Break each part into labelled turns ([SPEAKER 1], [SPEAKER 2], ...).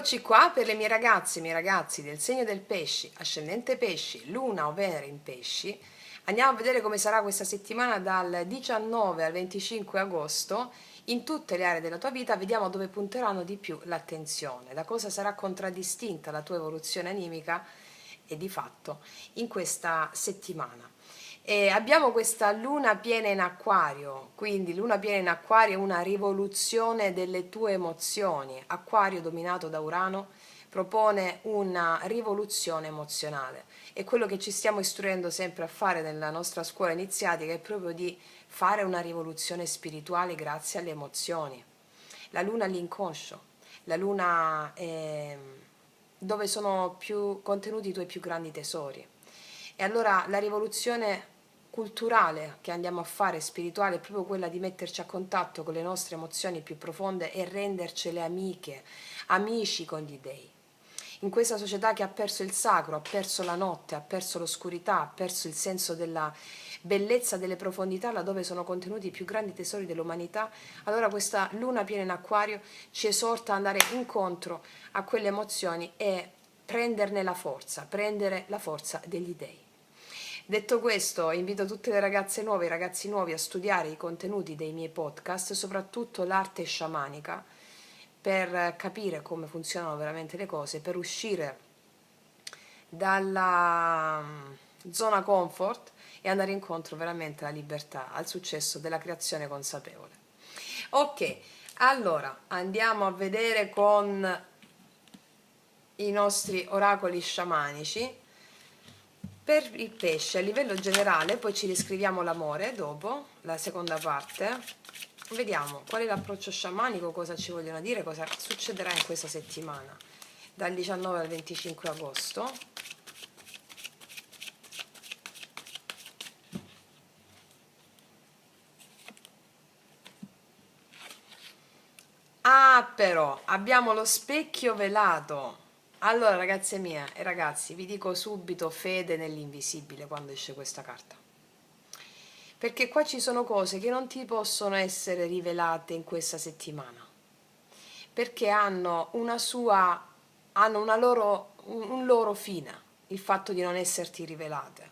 [SPEAKER 1] Eccoci qua per le mie ragazze e i miei ragazzi del segno del pesci, ascendente pesci, luna o Venere in pesci. Andiamo a vedere come sarà questa settimana dal 19 al 25 agosto in tutte le aree della tua vita. Vediamo dove punteranno di più l'attenzione, da cosa sarà contraddistinta la tua evoluzione animica e di fatto in questa settimana. E abbiamo questa luna piena in acquario, quindi luna piena in acquario è una rivoluzione delle tue emozioni. Acquario dominato da Urano propone una rivoluzione emozionale. E quello che ci stiamo istruendo sempre a fare nella nostra scuola iniziatica è proprio di fare una rivoluzione spirituale grazie alle emozioni. La luna all'inconscio, la luna è dove sono più contenuti i tuoi più grandi tesori. E allora la rivoluzione culturale che andiamo a fare, spirituale, è proprio quella di metterci a contatto con le nostre emozioni più profonde e rendercele amiche, amici con gli dèi. In questa società che ha perso il sacro, ha perso la notte, ha perso l'oscurità, ha perso il senso della bellezza, delle profondità, laddove sono contenuti i più grandi tesori dell'umanità, allora questa luna piena in acquario ci esorta ad andare incontro a quelle emozioni e prenderne la forza, prendere la forza degli dèi. Detto questo, invito tutte le ragazze nuove e i ragazzi nuovi a studiare i contenuti dei miei podcast, soprattutto l'arte sciamanica, per capire come funzionano veramente le cose, per uscire dalla zona comfort e andare incontro veramente alla libertà, al successo della creazione consapevole. Ok, allora andiamo a vedere con i nostri oracoli sciamanici. Per il pesce a livello generale, poi ci riscriviamo l'amore dopo, la seconda parte. Vediamo qual è l'approccio sciamanico, cosa ci vogliono dire, cosa succederà in questa settimana, dal 19 al 25 agosto. Ah, però, abbiamo lo specchio velato. Allora, ragazze mie e ragazzi, vi dico subito fede nell'invisibile quando esce questa carta. Perché qua ci sono cose che non ti possono essere rivelate in questa settimana. Perché hanno un loro fine, il fatto di non esserti rivelate.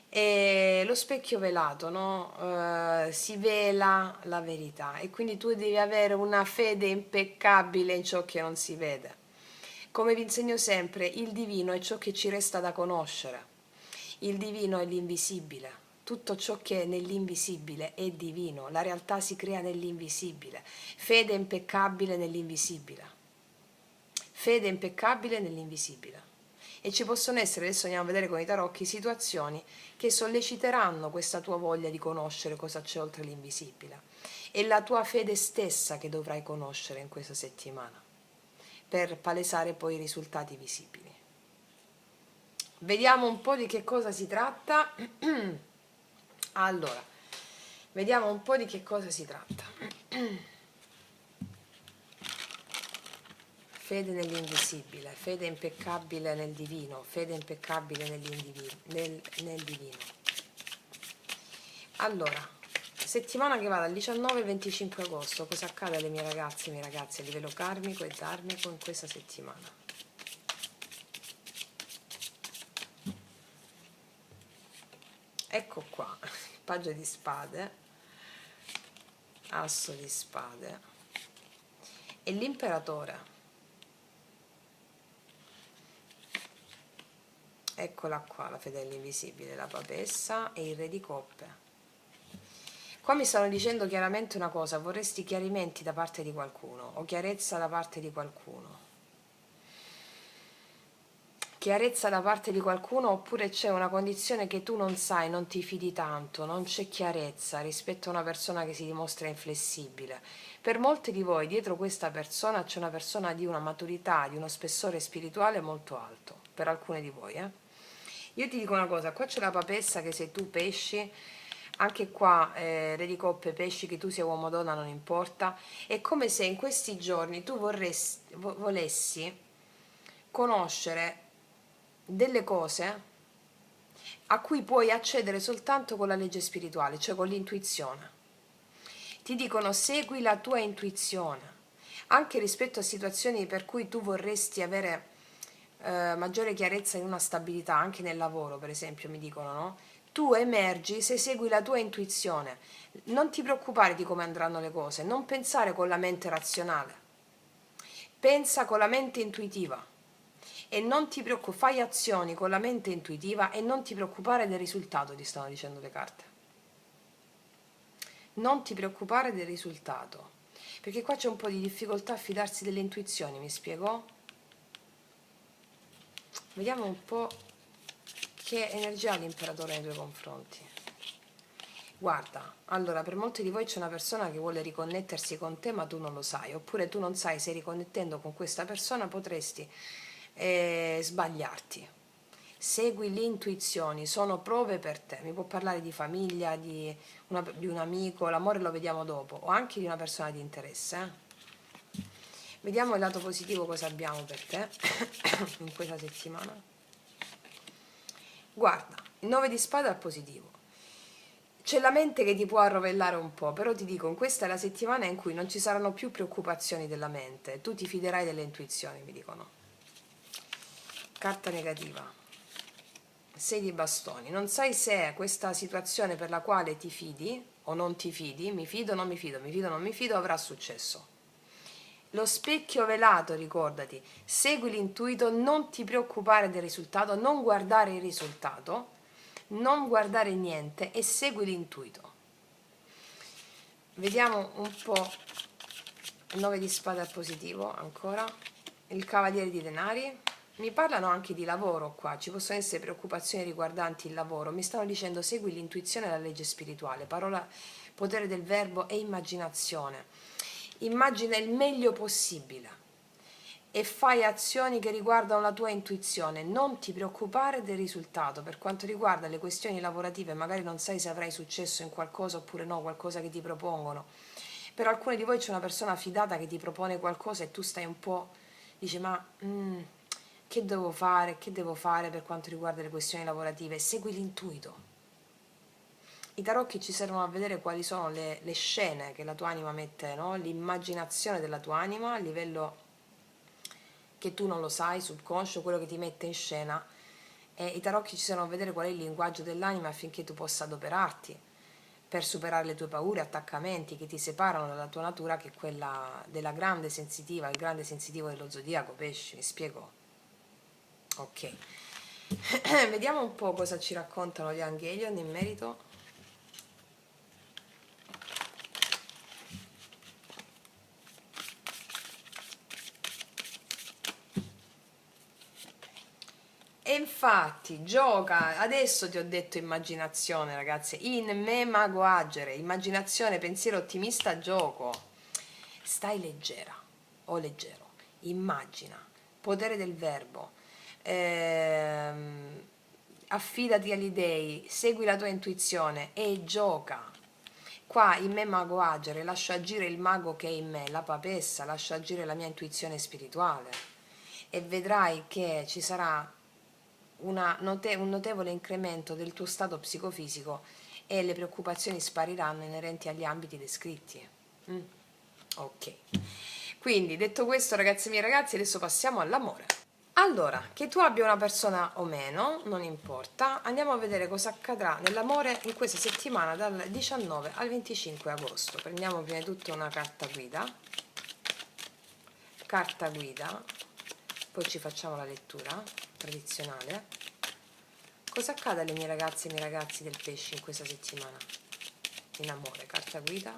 [SPEAKER 1] E lo specchio velato, no? Si vela la verità e quindi tu devi avere una fede impeccabile in ciò che non si vede. Come vi insegno sempre, il divino è ciò che ci resta da conoscere, il divino è l'invisibile. Tutto ciò che è nell'invisibile è divino, la realtà si crea nell'invisibile. Fede impeccabile nell'invisibile. Fede impeccabile nell'invisibile. E ci possono essere, adesso andiamo a vedere con i tarocchi, situazioni che solleciteranno questa tua voglia di conoscere cosa c'è oltre l'invisibile. È la tua fede stessa che dovrai conoscere in questa settimana per palesare poi i risultati visibili. Vediamo un po' di che cosa si tratta. Allora, vediamo un po' di che cosa si tratta. Fede nell'invisibile, fede impeccabile nel divino, fede impeccabile nel divino. Allora, settimana che va dal 19 al 25 agosto, cosa accade alle mie ragazze e ai miei ragazzi a livello karmico e dharmico in questa settimana? Ecco qua, paggio di spade, asso di spade e l'imperatore. Eccola qua la fedele invisibile, la papessa e il re di coppe. Qua mi stanno dicendo chiaramente una cosa, vorresti chiarimenti da parte di qualcuno o chiarezza da parte di qualcuno. Chiarezza da parte di qualcuno, oppure c'è una condizione che tu non sai, non ti fidi tanto, non c'è chiarezza rispetto a una persona che si dimostra inflessibile. Per molti di voi dietro questa persona c'è una persona di una maturità, di uno spessore spirituale molto alto, per alcune di voi. Io ti dico una cosa, qua c'è la papessa che sei tu pesci, anche qua re di coppe pesci, che tu sia uomo o donna non importa, è come se in questi giorni tu volessi conoscere delle cose a cui puoi accedere soltanto con la legge spirituale, cioè con l'intuizione. Ti dicono segui la tua intuizione, anche rispetto a situazioni per cui tu vorresti avere maggiore chiarezza in una stabilità, anche nel lavoro per esempio, mi dicono, no? Tu emergi se segui la tua intuizione, non ti preoccupare di come andranno le cose, non pensare con la mente razionale, pensa con la mente intuitiva e non ti preoccupare, fai azioni con la mente intuitiva e non ti preoccupare del risultato, ti stanno dicendo le carte. Non ti preoccupare del risultato, perché qua c'è un po' di difficoltà a fidarsi delle intuizioni, mi spiego? Vediamo un po' che energia ha l'imperatore nei tuoi confronti. Guarda, allora per molti di voi c'è una persona che vuole riconnettersi con te ma tu non lo sai, oppure tu non sai se riconnettendo con questa persona potresti sbagliarti. Segui le intuizioni, sono prove per te. Mi può parlare di famiglia, di un amico, l'amore lo vediamo dopo, o anche di una persona di interesse. Vediamo il lato positivo cosa abbiamo per te in questa settimana. Guarda, il 9 di spada è positivo. C'è la mente che ti può arrovellare un po', però ti dico, questa è la settimana in cui non ci saranno più preoccupazioni della mente, tu ti fiderai delle intuizioni, mi dicono. Carta negativa. 6 di bastoni. Non sai se questa situazione per la quale ti fidi o non ti fidi, mi fido o non mi fido, mi fido o non mi fido, avrà successo. Lo specchio velato, ricordati, segui l'intuito, non ti preoccupare del risultato, non guardare il risultato, non guardare niente e segui l'intuito. Vediamo un po' il 9 di spade al positivo, ancora, il cavaliere di denari. Mi parlano anche di lavoro qua, ci possono essere preoccupazioni riguardanti il lavoro, mi stanno dicendo segui l'intuizione e la legge spirituale, parola, potere del verbo e immaginazione. Immagina il meglio possibile e fai azioni che riguardano la tua intuizione, non ti preoccupare del risultato. Per quanto riguarda le questioni lavorative, magari non sai se avrai successo in qualcosa oppure no, qualcosa che ti propongono. Per alcuni di voi c'è una persona fidata che ti propone qualcosa e tu stai un po', dici ma che devo fare, per quanto riguarda le questioni lavorative? Segui l'intuito. I tarocchi ci servono a vedere quali sono le scene che la tua anima mette, no? L'immaginazione della tua anima a livello che tu non lo sai, subconscio, quello che ti mette in scena, e i tarocchi ci servono a vedere qual è il linguaggio dell'anima affinché tu possa adoperarti per superare le tue paure, attaccamenti che ti separano dalla tua natura, che è quella della grande sensitiva, il grande sensitivo dello zodiaco, pesci, mi spiego? Ok. Vediamo un po' cosa ci raccontano gli Angelion in merito. E infatti, gioca, adesso ti ho detto immaginazione, ragazze, in me mago agere, immaginazione, pensiero ottimista, gioco. Stai leggera o leggero, immagina, potere del verbo, affidati agli dei, segui la tua intuizione e gioca. Qua in me mago agere, lascio agire il mago che è in me, la papessa, lascio agire la mia intuizione spirituale e vedrai che ci sarà un notevole incremento del tuo stato psicofisico e le preoccupazioni spariranno inerenti agli ambiti descritti. Ok. Quindi, detto questo, ragazzi miei ragazzi, adesso passiamo all'amore. Allora, che tu abbia una persona o meno, non importa, andiamo a vedere cosa accadrà nell'amore in questa settimana dal 19 al 25 agosto. Prendiamo prima di tutto una carta guida, poi ci facciamo la lettura tradizionale. Cosa accade alle mie ragazze e ai miei ragazzi del pesce in questa settimana? In amore, carta guida.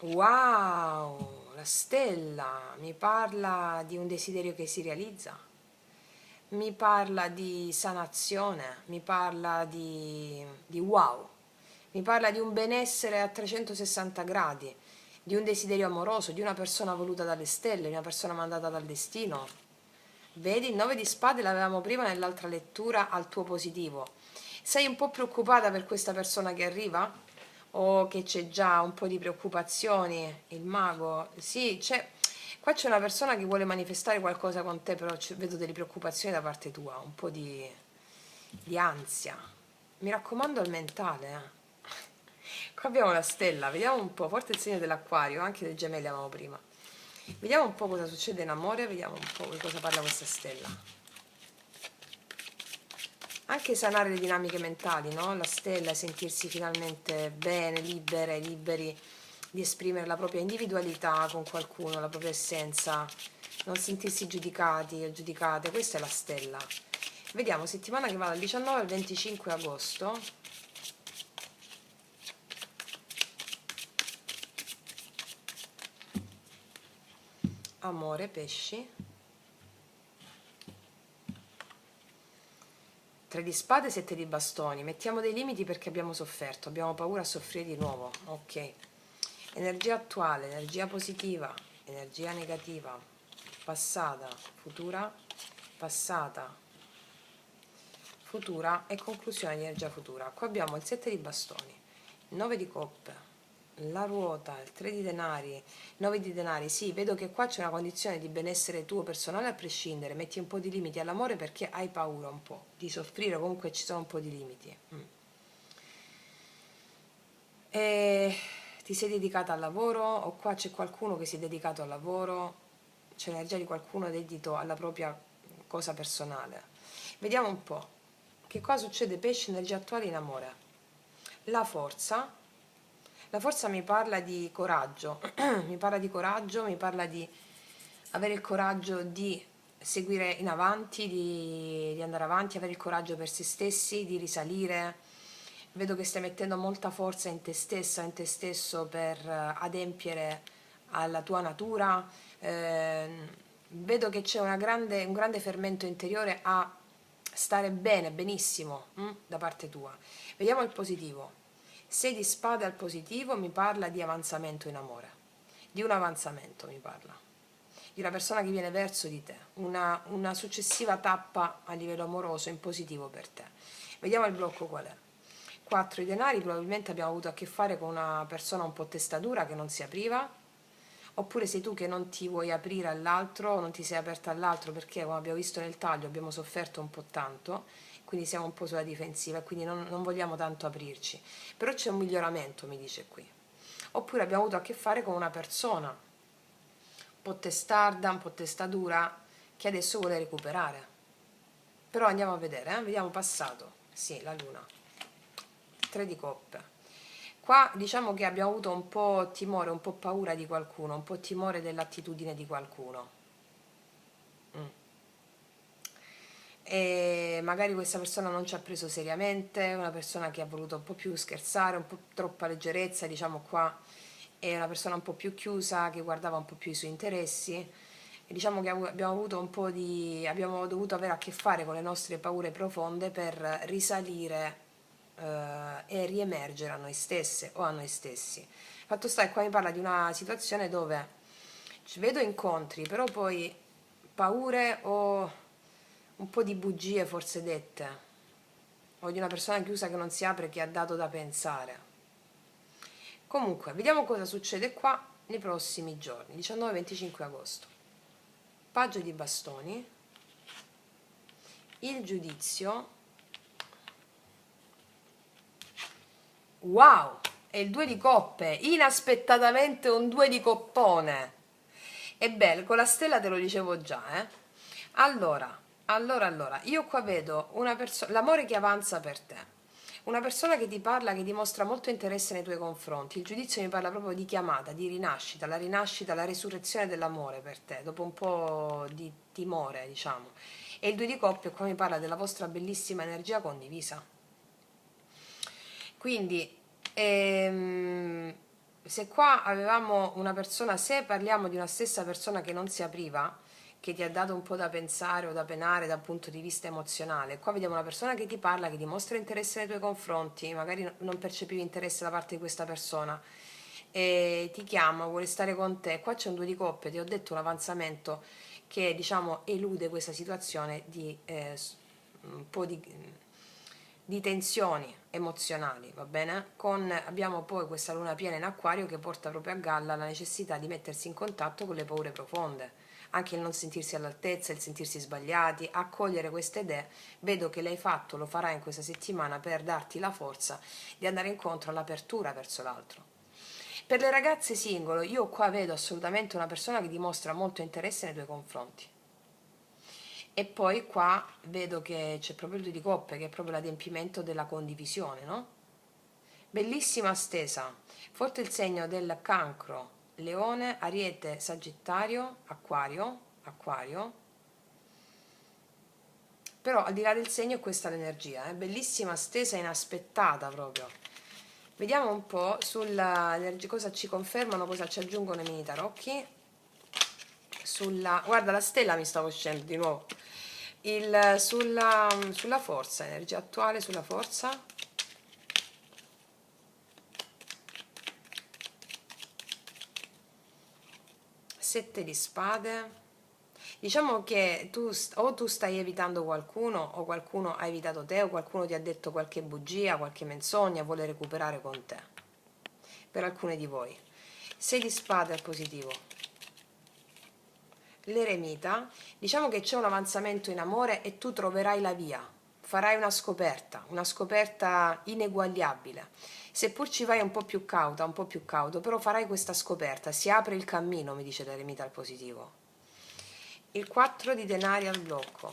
[SPEAKER 1] Wow, la stella mi parla di un desiderio che si realizza, mi parla di sanazione, mi parla di wow, mi parla di un benessere a 360 gradi, di un desiderio amoroso, di una persona voluta dalle stelle, di una persona mandata dal destino. Vedi, il 9 di spade l'avevamo prima nell'altra lettura al tuo positivo. Sei un po' preoccupata per questa persona che arriva? O che c'è già un po' di preoccupazioni? Il mago? Sì, qua c'è una persona che vuole manifestare qualcosa con te, però vedo delle preoccupazioni da parte tua, un po' di ansia. Mi raccomando al mentale, Qua abbiamo la stella, vediamo un po', forte il segno dell'acquario, anche dei gemelli avevamo prima. Vediamo un po' cosa succede in amore, vediamo un po' di cosa parla questa stella. Anche sanare le dinamiche mentali, no? La stella, sentirsi finalmente bene, libere, liberi di esprimere la propria individualità con qualcuno, la propria essenza, non sentirsi giudicati o giudicate, questa è la stella. Vediamo, settimana che va dal 19 al 25 agosto. Amore, pesci. 3 di spade, 7 di bastoni. Mettiamo dei limiti perché abbiamo sofferto, abbiamo paura a soffrire di nuovo. Ok. Energia attuale, energia positiva, energia negativa, passata, passata, futura e conclusione di energia futura. Qua abbiamo il 7 di bastoni, il 9 di coppe, la ruota, il 3 di denari, 9 di denari. Sì, vedo che qua c'è una condizione di benessere tuo personale a prescindere, metti un po' di limiti all'amore perché hai paura un po' di soffrire, comunque ci sono un po' di limiti. E ti sei dedicata al lavoro, o qua c'è qualcuno che si è dedicato al lavoro, c'è l'energia di qualcuno dedito alla propria cosa personale. Vediamo un po', che cosa succede pesci, energia attuale in amore. La forza mi parla di coraggio, mi parla di coraggio, mi parla di avere il coraggio di seguire in avanti, di andare avanti, avere il coraggio per se stessi, di risalire. Vedo che stai mettendo molta forza in te stessa, in te stesso per adempiere alla tua natura. Vedo che c'è un grande fermento interiore a stare bene, benissimo, da parte tua. Vediamo il positivo. 6 di spade al positivo mi parla di avanzamento in amore, di un avanzamento mi parla, di una persona che viene verso di te, una successiva tappa a livello amoroso in positivo per te. Vediamo il blocco qual è. 4 i denari, probabilmente abbiamo avuto a che fare con una persona un po' testadura che non si apriva, oppure sei tu che non ti vuoi aprire all'altro, non ti sei aperta all'altro perché, come abbiamo visto nel taglio, abbiamo sofferto un po' tanto, quindi siamo un po' sulla difensiva e quindi non vogliamo tanto aprirci. Però c'è un miglioramento, mi dice qui. Oppure abbiamo avuto a che fare con una persona un po' testarda, un po' testadura, che adesso vuole recuperare. Però andiamo a vedere, vediamo passato. Sì, la luna. 3 di coppe. Qua diciamo che abbiamo avuto un po' timore, un po' paura di qualcuno, un po' timore dell'attitudine di qualcuno. E magari questa persona non ci ha preso seriamente, una persona che ha voluto un po' più scherzare, un po' troppa leggerezza, diciamo qua è una persona un po' più chiusa che guardava un po' più i suoi interessi. E diciamo che abbiamo dovuto avere a che fare con le nostre paure profonde per risalire e riemergere a noi stesse o a noi stessi. Fatto sta che qua mi parla di una situazione dove vedo incontri, però poi paure o un po' di bugie forse dette, o di una persona chiusa che non si apre, che ha dato da pensare. Comunque, vediamo cosa succede qua nei prossimi giorni, 19-25 agosto. Paggio di bastoni, il giudizio. Wow! È il 2 di coppe, inaspettatamente un 2 di coppone. E beh, con la stella te lo dicevo già, Allora, io qua vedo una persona, l'amore che avanza per te, una persona che ti parla, che dimostra molto interesse nei tuoi confronti. Il giudizio mi parla proprio di chiamata, di rinascita, la risurrezione dell'amore per te, dopo un po' di timore, diciamo. E il 2 di coppie qua mi parla della vostra bellissima energia condivisa. Quindi, se qua avevamo una persona, se parliamo di una stessa persona che non si apriva, che ti ha dato un po' da pensare o da penare dal punto di vista emozionale, qua vediamo una persona che ti parla, che dimostra interesse nei tuoi confronti, magari non percepivi interesse da parte di questa persona, e ti chiama, vuole stare con te. Qua c'è un 2 di coppe, ti ho detto un avanzamento che diciamo elude questa situazione di un po' di tensioni emozionali, va bene? Abbiamo poi questa luna piena in acquario che porta proprio a galla la necessità di mettersi in contatto con le paure profonde, anche il non sentirsi all'altezza, il sentirsi sbagliati, accogliere queste idee. Vedo che l'hai fatto, lo farai in questa settimana per darti la forza di andare incontro all'apertura verso l'altro. Per le ragazze singolo, io qua vedo assolutamente una persona che dimostra molto interesse nei tuoi confronti. E poi qua vedo che c'è proprio il 2 di coppe, che è proprio l'adempimento della condivisione, no? Bellissima stesa, forte il segno del cancro, leone, ariete, sagittario, acquario, però al di là del segno è questa l'energia, bellissima stesa, inaspettata proprio. Vediamo un po' sulla cosa ci confermano, cosa ci aggiungono i mini tarocchi. Guarda, la stella mi stava uscendo di nuovo. Sulla forza, energia attuale sulla forza. Sette di spade. Diciamo che tu stai evitando qualcuno, o qualcuno ha evitato te, o qualcuno ti ha detto qualche bugia, qualche menzogna, vuole recuperare con te. Per alcune di voi. 6 di spade al positivo. L'eremita, diciamo che c'è un avanzamento in amore e tu troverai la via, farai una scoperta ineguagliabile. Seppur ci vai un po' più cauta, un po' più cauto, però farai questa scoperta, si apre il cammino, mi dice l'eremita al positivo. Il 4 di denari al blocco.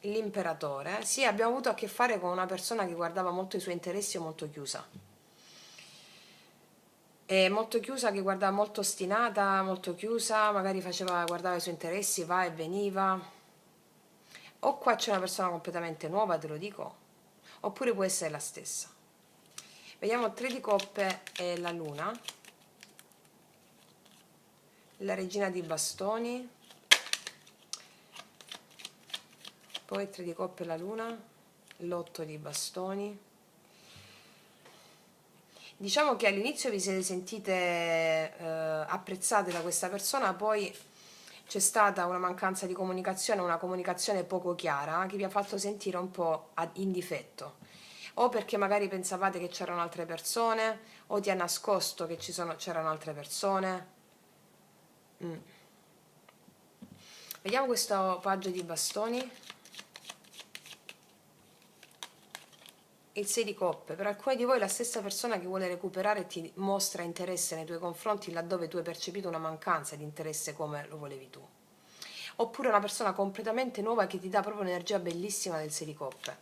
[SPEAKER 1] L'imperatore, sì, abbiamo avuto a che fare con una persona che guardava molto i suoi interessi o molto chiusa. È molto chiusa, che guardava, molto ostinata, molto chiusa, magari guardava i suoi interessi, va e veniva. O qua c'è una persona completamente nuova, te lo dico, oppure può essere la stessa. Vediamo 3 di coppe e la luna, la regina di bastoni, poi 3 di coppe e la luna, l'8 di bastoni. Diciamo che all'inizio vi siete sentite apprezzate da questa persona, poi c'è stata una mancanza di comunicazione, una comunicazione poco chiara che vi ha fatto sentire un po' in difetto, o perché magari pensavate che c'erano altre persone, o ti ha nascosto che c'erano altre persone. Vediamo questo paggio di bastoni. Il 6 di coppe, per alcuni di voi è la stessa persona che vuole recuperare e ti mostra interesse nei tuoi confronti laddove tu hai percepito una mancanza di interesse come lo volevi tu. Oppure una persona completamente nuova che ti dà proprio un'energia bellissima del 6 di coppe.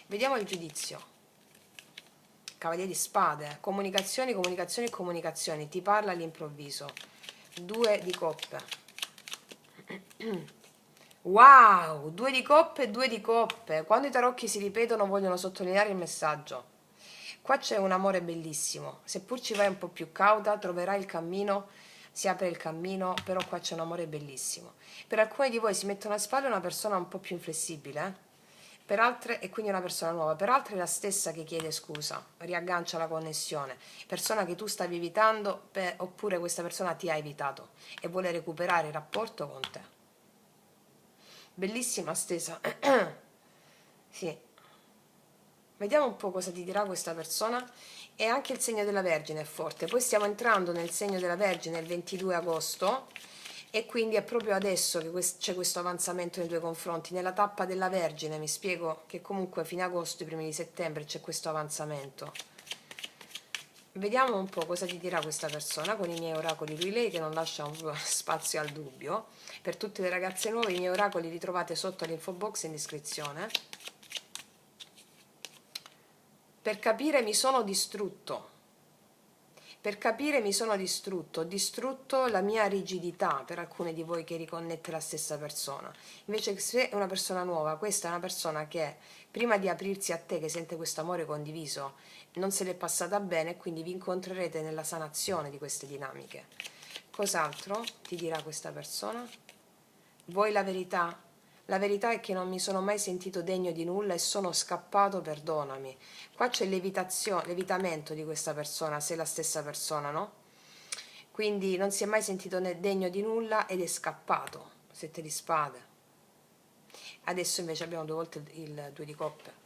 [SPEAKER 1] Vediamo il giudizio. Cavaliere di spade, comunicazioni, comunicazioni, comunicazioni, ti parla all'improvviso. 2 di coppe. Wow, 2 di coppe e 2 di coppe. Quando i tarocchi si ripetono vogliono sottolineare il messaggio. Qua c'è un amore bellissimo. Seppur ci vai un po' più cauta, troverai il cammino, si apre il cammino, però qua c'è un amore bellissimo. Per alcuni di voi si mettono alle spalle una persona un po' più inflessibile, per altre è quindi una persona nuova, per altre è la stessa che chiede scusa, riaggancia la connessione, persona che tu stavi evitando, oppure questa persona ti ha evitato e vuole recuperare il rapporto con te. Bellissima stesa. Sì. Vediamo un po' cosa ti dirà questa persona. E anche il segno della Vergine è forte. Poi stiamo entrando nel segno della Vergine il 22 agosto e quindi è proprio adesso che c'è questo avanzamento nei tuoi confronti. Nella tappa della Vergine, mi spiego che comunque fine agosto, i primi di settembre c'è questo avanzamento. Vediamo un po' cosa ti dirà questa persona con i miei oracoli lui lei, che non lascia spazio al dubbio. Per tutte le ragazze nuove i miei oracoli li trovate sotto all'info box in descrizione. Per capire mi sono distrutto. Per capire mi sono distrutto, ho distrutto la mia rigidità per alcune di voi che riconnette la stessa persona. Invece se è una persona nuova, questa è una persona che prima di aprirsi a te, che sente questo amore condiviso, non se l'è passata bene e quindi vi incontrerete nella sanazione di queste dinamiche. Cos'altro ti dirà questa persona? Vuoi la verità? La verità è che non mi sono mai sentito degno di nulla e sono scappato, perdonami. Qua c'è l'evitamento di questa persona, se è la stessa persona, no? Quindi non si è mai sentito degno di nulla ed è scappato. 7 di spade. Adesso invece abbiamo due volte il 2 di coppe.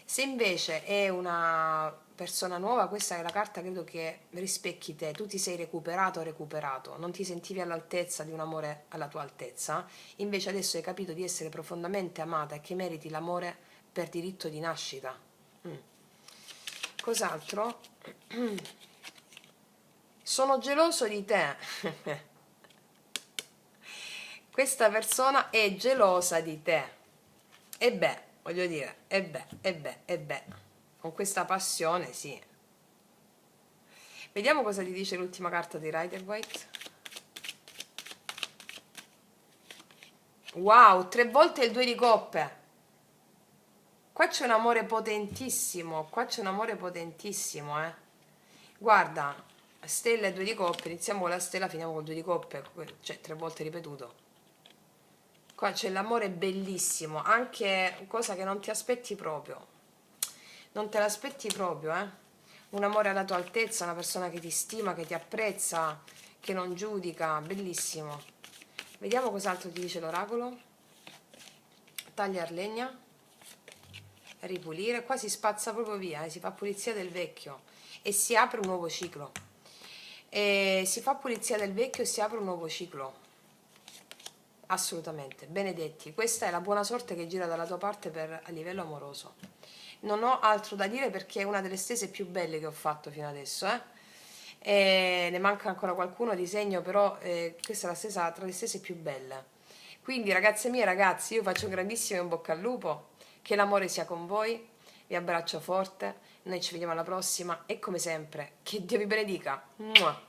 [SPEAKER 1] Se invece è una persona nuova, questa è la carta, credo che rispecchi te, tu ti sei recuperato o recuperato, non ti sentivi all'altezza di un amore alla tua altezza, invece adesso hai capito di essere profondamente amata e che meriti l'amore per diritto di nascita. Cos'altro? Sono geloso di te. Questa persona è gelosa di te. E beh, voglio dire, e beh, con questa passione, sì. Vediamo cosa ti dice l'ultima carta di Rider-Waite. Wow, 3 volte il 2 di coppe. Qua c'è un amore potentissimo, qua c'è un amore potentissimo, eh. Guarda, stella e 2 di coppe, iniziamo con la stella, finiamo col 2 di coppe, cioè 3 volte ripetuto. Qua c'è l'amore bellissimo, anche cosa che non ti aspetti proprio. Non te l'aspetti proprio, eh? Un amore alla tua altezza, una persona che ti stima, che ti apprezza, che non giudica, bellissimo. Vediamo cos'altro ti dice l'oracolo. Tagliar legna, ripulire, qua si spazza proprio via, si fa pulizia del vecchio e si apre un nuovo ciclo. E si fa pulizia del vecchio e si apre un nuovo ciclo. Assolutamente, benedetti, questa è la buona sorte che gira dalla tua parte a livello amoroso. Non ho altro da dire perché è una delle stese più belle che ho fatto fino adesso, E ne manca ancora qualcuno di segno, però questa è la stessa, tra le stesse più belle. Quindi ragazze mie, ragazzi, io faccio un grandissimo in bocca al lupo, che l'amore sia con voi, vi abbraccio forte, noi ci vediamo alla prossima e come sempre, che Dio vi benedica. Mua.